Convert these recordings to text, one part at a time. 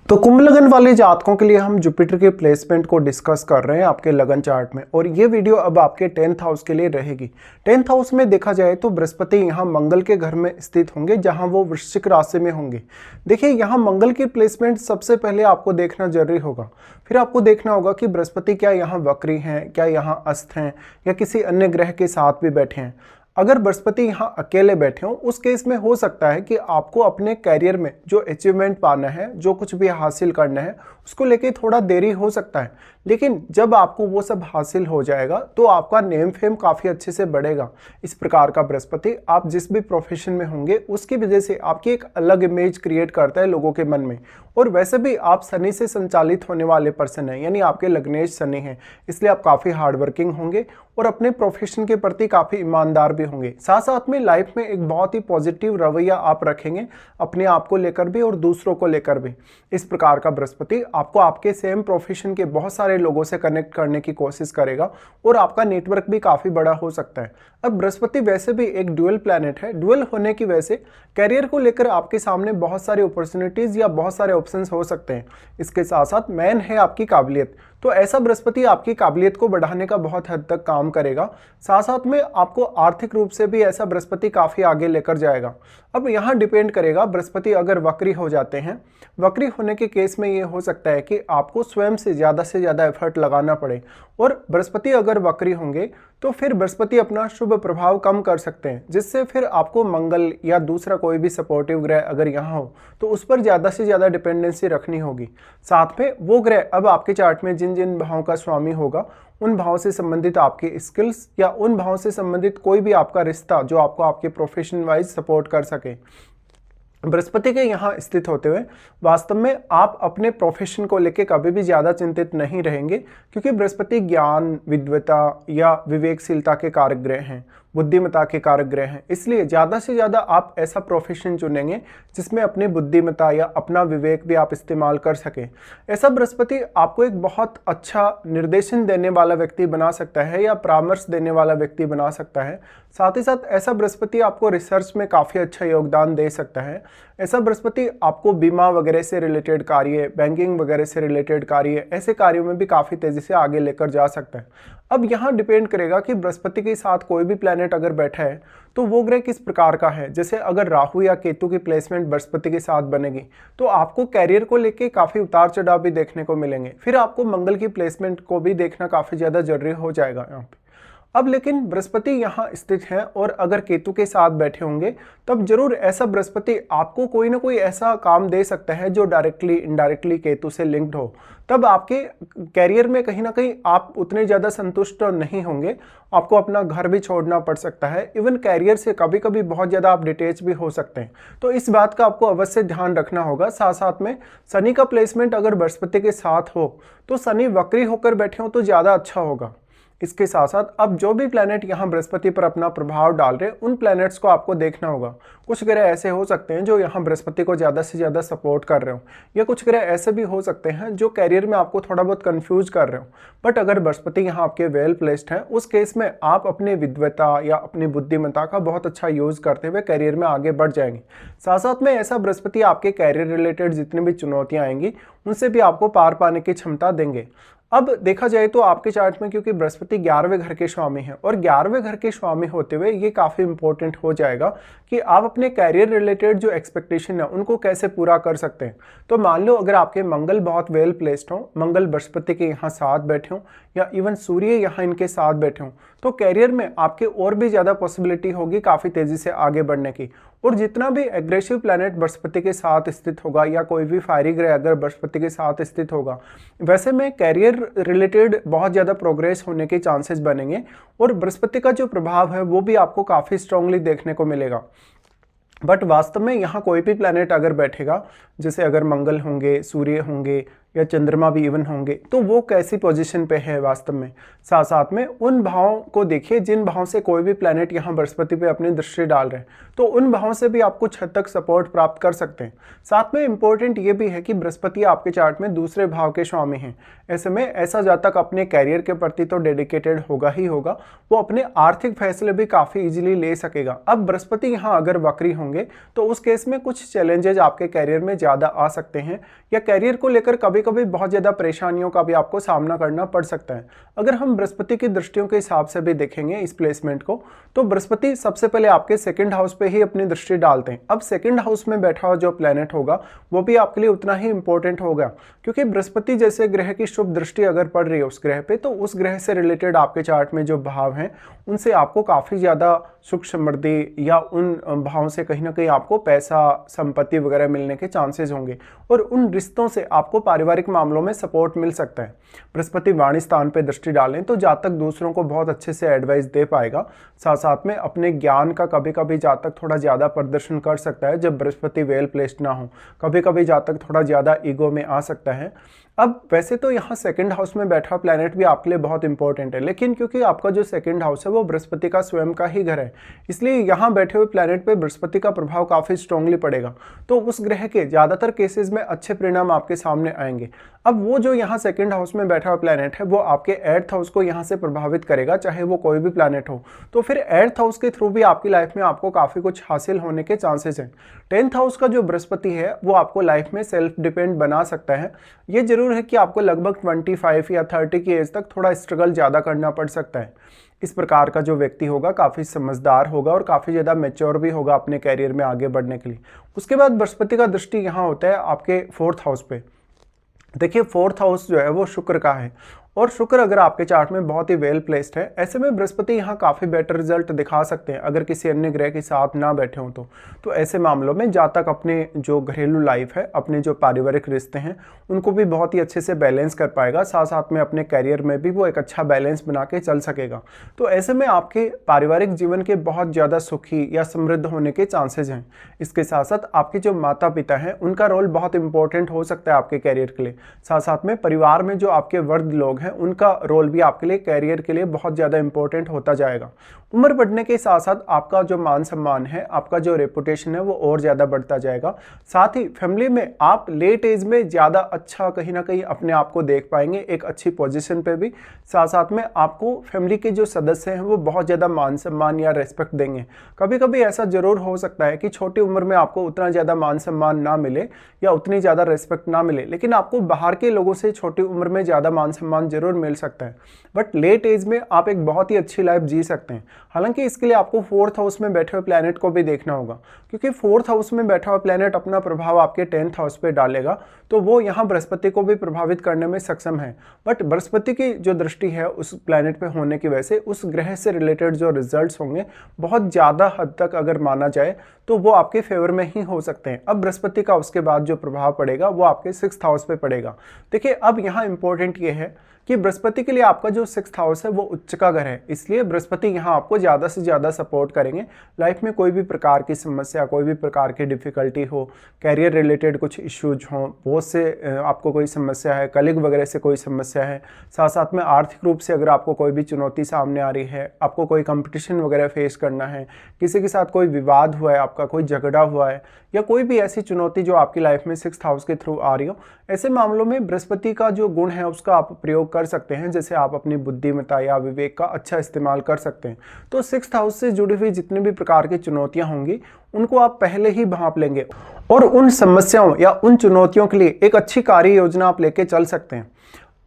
तो कुंभ लगन वाले जातकों के लिए हम जुपिटर के प्लेसमेंट को डिस्कस कर रहे हैं आपके लगन चार्ट में। और ये वीडियो अब आपके 10th हाउस के लिए रहेगी। 10th हाउस में देखा जाए तो बृहस्पति यहाँ मंगल के घर में स्थित होंगे, जहां वो वृश्चिक राशि में होंगे। देखिए, यहाँ मंगल की प्लेसमेंट सबसे पहले आपको देखना जरूरी होगा। फिर आपको देखना होगा कि बृहस्पति क्या यहाँ वक्री हैं, क्या यहाँ अस्त हैं, या किसी अन्य ग्रह के साथ भी बैठे हैं। अगर बृहस्पति यहाँ अकेले बैठे हो, उस केस में हो सकता है कि आपको अपने कैरियर में जो अचीवमेंट पाना है, जो कुछ भी हासिल करना है, उसको लेके थोड़ा देरी हो सकता है। लेकिन जब आपको वो सब हासिल हो जाएगा तो आपका नेम फेम काफ़ी अच्छे से बढ़ेगा। इस प्रकार का बृहस्पति आप जिस भी प्रोफेशन में होंगे उसकी वजह से आपकी एक अलग इमेज क्रिएट करता है लोगों के मन में। और वैसे भी आप शनि से संचालित होने वाले पर्सन हैं, यानी आपके लग्नेश शनि हैं, इसलिए आप काफ़ी हार्ड वर्किंग होंगे और अपने प्रोफेशन के प्रति काफ़ी ईमानदार भी होंगे। साथ साथ में लाइफ में एक बहुत ही पॉजिटिव रवैया आप रखेंगे, अपने आप को लेकर भी और दूसरों को लेकर भी। इस प्रकार का बृहस्पति आपको आपके सेम प्रोफेशन के बहुत सारे लोगों से कनेक्ट करने की कोशिश करेगा और आपका नेटवर्क भी काफ़ी बड़ा हो सकता है। अब बृहस्पति वैसे भी एक ड्यूअल प्लैनेट है। ड्यूअल होने की वजह से कैरियर को लेकर आपके सामने बहुत सारी अपॉर्चुनिटीज़ या बहुत सारे ऑप्शंस हो सकते हैं। इसके साथ साथ मेन है आपकी काबिलियत। तो ऐसा बृहस्पति आपकी काबिलियत को बढ़ाने का बहुत हद तक काम करेगा। साथ साथ में आपको आर्थिक रूप से भी ऐसा बृहस्पति काफ़ी आगे लेकर जाएगा। अब यहाँ डिपेंड करेगा, बृहस्पति अगर वक्री हो जाते हैं, वक्री होने के केस में ये हो सकता है कि आपको स्वयं से ज़्यादा एफर्ट लगाना पड़े। और बृहस्पति अगर वक्री होंगे तो फिर बृहस्पति अपना शुभ प्रभाव कम कर सकते हैं, जिससे फिर आपको मंगल या दूसरा कोई भी सपोर्टिव ग्रह अगर यहाँ हो तो उस पर ज़्यादा से ज़्यादा डिपेंडेंसी रखनी होगी। साथ में वो ग्रह अब आपके चार्ट में जिन जिन भावों का स्वामी होगा, उन भावों से संबंधित आपके स्किल्स या उन भावों से संबंधित कोई भी आपका रिश्ता जो आपको आपके प्रोफेशन वाइज सपोर्ट कर सके। बृहस्पति के यहाँ स्थित होते हुए वास्तव में आप अपने प्रोफेशन को लेकर कभी भी ज़्यादा चिंतित नहीं रहेंगे, क्योंकि बृहस्पति ज्ञान, विद्वता या विवेकशीलता के कारक ग्रह हैं, बुद्धिमत्ता के कारक ग्रह हैं। इसलिए ज़्यादा से ज़्यादा आप ऐसा प्रोफेशन चुनेंगे जिसमें अपनी बुद्धिमत्ता या अपना विवेक भी आप इस्तेमाल कर सकें। ऐसा बृहस्पति आपको एक बहुत अच्छा निर्देशन देने वाला व्यक्ति बना सकता है या परामर्श देने वाला व्यक्ति बना सकता है। साथ ही साथ ऐसा बृहस्पति आपको रिसर्च में काफ़ी अच्छा योगदान दे सकता है। ऐसा बृहस्पति आपको बीमा वगैरह से रिलेटेड कार्य, बैंकिंग वगैरह से रिलेटेड कार्य, ऐसे कार्यों में भी काफ़ी तेज़ी से आगे लेकर जा सकता है। अब यहाँ डिपेंड करेगा कि बृहस्पति के साथ कोई भी प्लैनेट अगर बैठा है तो वो ग्रह किस प्रकार का है। जैसे अगर राहु या केतु की प्लेसमेंट बृहस्पति के साथ बनेगी तो आपको कैरियर को लेके काफ़ी उतार चढ़ाव भी देखने को मिलेंगे। फिर आपको मंगल की प्लेसमेंट को भी देखना काफ़ी ज़्यादा जरूरी हो जाएगा यहाँ पे। अब लेकिन बृहस्पति यहाँ स्थित है और अगर केतु के साथ बैठे होंगे तब जरूर ऐसा बृहस्पति आपको कोई ना कोई ऐसा काम दे सकता है जो डायरेक्टली इनडायरेक्टली केतु से लिंक्ड हो। तब आपके कैरियर में कहीं ना कहीं आप उतने ज़्यादा संतुष्ट नहीं होंगे, आपको अपना घर भी छोड़ना पड़ सकता है। इवन कैरियर से कभी कभी बहुत ज़्यादा आप डिटेच भी हो सकते हैं। तो इस बात का आपको अवश्य ध्यान रखना होगा। साथ साथ में शनि का प्लेसमेंट अगर बृहस्पति के साथ हो तो शनि वक्री होकर बैठे हो तो ज़्यादा अच्छा होगा। इसके साथ साथ अब जो भी प्लैनेट यहाँ बृहस्पति पर अपना प्रभाव डाल रहे हैं, उन प्लैनेट्स को आपको देखना होगा। कुछ ग्रह ऐसे हो सकते हैं जो यहाँ बृहस्पति को ज़्यादा से ज़्यादा सपोर्ट कर रहे हो, या कुछ ग्रह ऐसे भी हो सकते हैं जो कैरियर में आपको थोड़ा बहुत कंफ्यूज कर रहे हो। बट अगर बृहस्पति यहाँ आपके वेल प्लेस्ड है, उस केस में आप अपनी विद्वता या अपनी बुद्धिमत्ता का बहुत अच्छा यूज़ करते हुए कैरियर में आगे बढ़ जाएंगे। साथ साथ में ऐसा बृहस्पति आपके कैरियर रिलेटेड जितनी भी चुनौतियाँ आएंगी उनसे भी आपको पार पाने की क्षमता देंगे। अब देखा जाए तो आपके चार्ट में क्योंकि बृहस्पति 11वें घर के स्वामी हैं और 11वें घर के स्वामी होते हुए ये काफ़ी इंपॉर्टेंट हो जाएगा कि आप अपने कैरियर रिलेटेड जो एक्सपेक्टेशन है उनको कैसे पूरा कर सकते हैं। तो मान लो अगर आपके मंगल बहुत वेल प्लेस्ड हो, मंगल बृहस्पति के यहाँ साथ बैठे हों या इवन सूर्य यहाँ इनके साथ बैठे हों, तो कैरियर में आपके और भी ज़्यादा पॉसिबिलिटी होगी काफ़ी तेज़ी से आगे बढ़ने की। और जितना भी एग्रेसिव प्लैनेट बृहस्पति के साथ स्थित होगा या कोई भी फायरी ग्रह अगर बृहस्पति के साथ स्थित होगा, वैसे में कैरियर रिलेटेड बहुत ज़्यादा प्रोग्रेस होने के चांसेस बनेंगे और बृहस्पति का जो प्रभाव है वो भी आपको काफ़ी स्ट्रांगली देखने को मिलेगा। बट वास्तव में यहाँ कोई भी प्लैनेट अगर बैठेगा, जैसे अगर मंगल होंगे, सूर्य होंगे या चंद्रमा भी इवन होंगे, तो वो कैसी पोजीशन पे है वास्तव में। साथ साथ में उन भावों को देखिए जिन भावों से कोई भी प्लैनेट यहाँ बृहस्पति पे अपनी दृष्टि डाल रहे हैं, तो उन भावों से भी आप कुछ हद तक सपोर्ट प्राप्त कर सकते हैं। साथ में इंपॉर्टेंट ये भी है कि बृहस्पति आपके चार्ट में दूसरे भाव के स्वामी हैं। ऐसे में ऐसा जातक अपने कैरियर के प्रति तो डेडिकेटेड होगा ही होगा, वो अपने आर्थिक फैसले भी काफी इजीली ले सकेगा। अब बृहस्पति यहाँ अगर वक्री होंगे तो उस केस में कुछ चैलेंजेस आपके कैरियर में ज्यादा आ सकते हैं, या कैरियर को लेकर कभी कभी बहुत ज्यादा परेशानियों का भी आपको सामना करना पड़ सकता है। अगर हम बृहस्पति की दृष्टियों के हिसाब से भी देखेंगे इस प्लेसमेंट को, तो बृहस्पति सबसे पहले आपके सेकंड हाउस पे ही अपनी दृष्टि डालते हैं। अब सेकंड हाउस में बैठा हुआ जो प्लैनेट होगा वो भी आपके लिए उतना ही इंपॉर्टेंट होगा, क्योंकि बृहस्पति जैसे ग्रह की शुभ दृष्टि अगर पड़ रही है उस ग्रह पे, तो उस ग्रह से रिलेटेड आपके चार्ट में जो भाव हैं उनसे आपको काफी ज्यादा सुख समृद्धि या उन भावों से कहीं ना कहीं आपको पैसा संपत्ति वगैरह मिलने के चांसेस होंगे, और उन रिश्तों से आपको पारिवारिक मामलों में सपोर्ट मिल सकता है। बृहस्पति वाणी स्थान पे दृष्टि डालें तो जातक दूसरों को बहुत अच्छे से एडवाइस दे पाएगा। साथ साथ में अपने ज्ञान का कभी कभी जातक थोड़ा ज्यादा प्रदर्शन कर सकता है जब बृहस्पति वेल प्लेस्ड ना हो। कभी कभी जातक थोड़ा ज्यादा ईगो में आ सकता है। अब वैसे तो यहाँ सेकंड हाउस में बैठा प्लैनेट भी आपके लिए बहुत इंपॉर्टेंट है, लेकिन क्योंकि आपका जो सेकंड हाउस है वो बृहस्पति का स्वयं का ही घर है, इसलिए यहाँ बैठे हुए प्लैनेट पे बृहस्पति का प्रभाव काफी स्ट्रांगली पड़ेगा। तो उस ग्रह के ज्यादातर केसेस में अच्छे परिणाम आपके सामने आएंगे। अब वो जो यहाँ सेकंड हाउस में बैठा हुआ प्लैनेट है वो आपके एर्थ हाउस को यहाँ से प्रभावित करेगा, चाहे वो कोई भी प्लैनेट हो। तो फिर एर्थ हाउस के थ्रू भी आपकी लाइफ में आपको काफी कुछ हासिल होने के चांसेस हैं। 10th हाउस का जो बृहस्पति है वो आपको लाइफ में सेल्फ डिपेंड बना सकता है। ये जरूर है कि आपको लगभग 25 या 30 की एज तक थोड़ा स्ट्रगल ज्यादा करना पड़ सकता है। इस प्रकार का जो व्यक्ति होगा काफी समझदार होगा और काफी ज्यादा मैच्योर भी होगा अपने कैरियर में आगे बढ़ने के लिए। उसके बाद बृहस्पति का दृष्टि यहाँ होता है आपके 4th हाउस पे। देखिए 4th हाउस जो है वो शुक्र का है, और शुक्र अगर आपके चार्ट में बहुत ही वेल प्लेस्ड है, ऐसे में बृहस्पति यहाँ काफी बेटर रिजल्ट दिखा सकते हैं अगर किसी अन्य ग्रह के साथ ना बैठे हों तो ऐसे मामलों में जातक अपने जो घरेलू लाइफ है, अपने जो पारिवारिक रिश्ते हैं, उनको भी बहुत ही अच्छे से बैलेंस कर पाएगा। साथ साथ में अपने कैरियर में भी वो एक अच्छा बैलेंस बना के चल सकेगा। तो ऐसे में आपके पारिवारिक जीवन के बहुत ज़्यादा सुखी या समृद्ध होने के चांसेज हैं। इसके साथ साथ आपके जो माता पिता हैं उनका रोल बहुत इंपॉर्टेंट हो सकता है आपके कैरियर के लिए। साथ साथ में परिवार में जो आपके वृद्ध लोग हैं उनका रोल भी आपके लिए कैरियर के लिए बहुत ज़्यादा इंपॉर्टेंट होता जाएगा। उम्र बढ़ने के साथ साथ आपका जो मान सम्मान है, आपका जो रेपुटेशन है वो और ज़्यादा बढ़ता जाएगा। साथ ही फैमिली में आप लेट एज में ज़्यादा अच्छा कहीं ना कहीं अपने आप को देख पाएंगे, एक अच्छी पोजीशन पे भी। साथ साथ में आपको फैमिली के जो सदस्य हैं वो बहुत ज़्यादा मान सम्मान या रेस्पेक्ट देंगे। कभी कभी ऐसा जरूर हो सकता है कि छोटी उम्र में आपको उतना ज़्यादा मान सम्मान ना मिले या उतनी ज़्यादा रेस्पेक्ट ना मिले, लेकिन आपको बाहर के लोगों से छोटी उम्र में ज़्यादा मान सम्मान जरूर मिल सकता है। बट लेट एज में आप एक बहुत ही अच्छी लाइफ जी सकते हैं। हालांकि इसके लिए आपको 4th हाउस में बैठे हुए प्लैनेट को भी देखना होगा, क्योंकि 4th हाउस में बैठा हुआ प्लैनेट अपना प्रभाव आपके 10th हाउस पे डालेगा, तो वो यहाँ बृहस्पति को भी प्रभावित करने में सक्षम है। बट बृहस्पति की जो दृष्टि है उस प्लैनेट पे होने की वजह से उस ग्रह से रिलेटेड जो रिजल्ट्स होंगे बहुत ज़्यादा हद तक अगर माना जाए तो वो आपके फेवर में ही हो सकते हैं। अब बृहस्पति का उसके बाद जो प्रभाव पड़ेगा वो आपके 6th हाउस पे पड़ेगा। देखिए अब यहाँ इंपॉर्टेंट ये है कि बृहस्पति के लिए आपका जो 6th हाउस है वो उच्च का घर है, इसलिए बृहस्पति यहाँ आपको ज़्यादा से ज़्यादा सपोर्ट करेंगे। लाइफ में कोई भी प्रकार की समस्या, कोई भी प्रकार की डिफिकल्टी हो, कैरियर रिलेटेड कुछ इश्यूज हों, बहुत से आपको कोई समस्या है, कलीग वगैरह से कोई समस्या है, साथ साथ में आर्थिक रूप से अगर आपको कोई भी चुनौती सामने आ रही है, आपको कोई कंपटीशन वगैरह फेस करना है, किसी के साथ कोई विवाद हुआ है, आपका कोई झगड़ा हुआ है, या कोई भी ऐसी चुनौती जो आपकी लाइफ में 6th हाउस के थ्रू आ रही हो, ऐसे मामलों में बृहस्पति का जो गुण है उसका आप प्रयोग कर सकते हैं। जैसे आप अपनी बुद्धिमत्ता या विवेक का अच्छा इस्तेमाल कर सकते हैं। तो 6th हाउस से जुड़ी हुई जितनी भी प्रकार की चुनौतियां होंगी उनको आप पहले ही भांप लेंगे और उन समस्याओं या उन चुनौतियों के लिए एक अच्छी कार्य योजना आप लेके चल सकते हैं।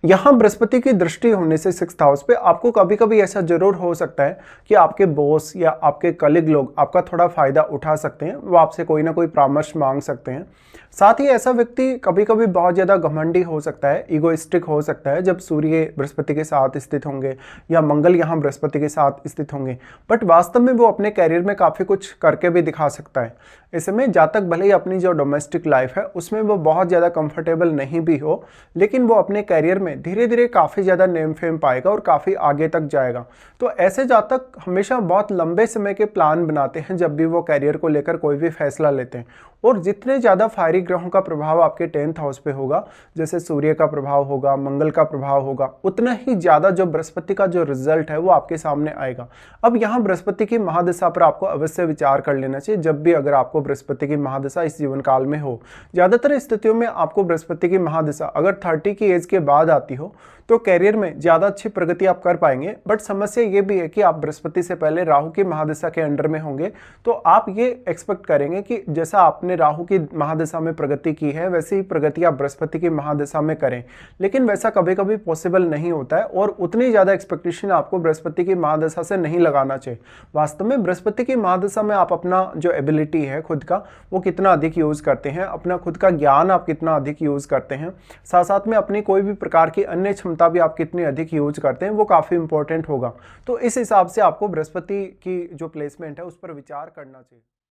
यहाँ बृहस्पति की दृष्टि होने से 6th हाउस पे आपको कभी कभी ऐसा जरूर हो सकता है कि आपके बॉस या आपके कलीग लोग आपका थोड़ा फायदा उठा सकते हैं, वो आपसे कोई ना कोई परामर्श मांग सकते हैं। साथ ही ऐसा व्यक्ति कभी कभी बहुत ज़्यादा घमंडी हो सकता है, ईगोइस्टिक हो सकता है जब सूर्य बृहस्पति के साथ स्थित होंगे या मंगल यहाँ बृहस्पति के साथ स्थित होंगे, बट वास्तव में वो अपने कैरियर में काफ़ी कुछ करके भी दिखा सकता है। ऐसे में जातक भले ही अपनी जो डोमेस्टिक लाइफ है उसमें वो बहुत ज़्यादा कंफर्टेबल नहीं भी हो, लेकिन वो अपने कैरियर में धीरे धीरे काफ़ी ज़्यादा नेम फेम पाएगा और काफ़ी आगे तक जाएगा। तो ऐसे जातक हमेशा बहुत लंबे समय के प्लान बनाते हैं जब भी वो कैरियर को लेकर कोई भी फैसला लेते हैं, और जितने ज़्यादा फायरी ग्रहों का प्रभाव आपके 10th हाउस पे होगा, जैसे सूर्य का प्रभाव होगा, मंगल का प्रभाव होगा, उतना ही ज़्यादा जो बृहस्पति का जो रिजल्ट है वो आपके सामने आएगा। अब यहाँ बृहस्पति की महादशा पर आपको अवश्य विचार कर लेना चाहिए जब भी अगर आपको बृहस्पति की महादशा इस जीवन काल में हो। ज़्यादातर स्थितियों में आपको बृहस्पति की महादशा अगर 30 की एज के बाद आती हो तो कैरियर में ज़्यादा अच्छी प्रगति आप कर पाएंगे। बट समस्या ये भी है कि आप बृहस्पति से पहले राहु की महादशा के अंडर में होंगे, तो आप ये एक्सपेक्ट करेंगे कि जैसा आपने राहु की महादशा में प्रगति की है वैसे ही प्रगति आप बृहस्पति की महादशा में करें, लेकिन वैसा कभी कभी पॉसिबल नहीं होता है और उतनी ज़्यादा एक्सपेक्टेशन आपको बृहस्पति की महादशा से नहीं लगाना चाहिए। वास्तव में बृहस्पति की महादशा में आप अपना जो एबिलिटी है खुद का वो कितना अधिक यूज़ करते हैं, अपना खुद का ज्ञान आप कितना अधिक यूज़ करते हैं, साथ साथ में अपनी कोई भी प्रकार की अन्य क्षमता भी आप कितनी अधिक यूज करते हैं, वो काफ़ी इंपॉर्टेंट होगा। तो इस हिसाब से आपको बृहस्पति की जो प्लेसमेंट है उस पर विचार करना चाहिए।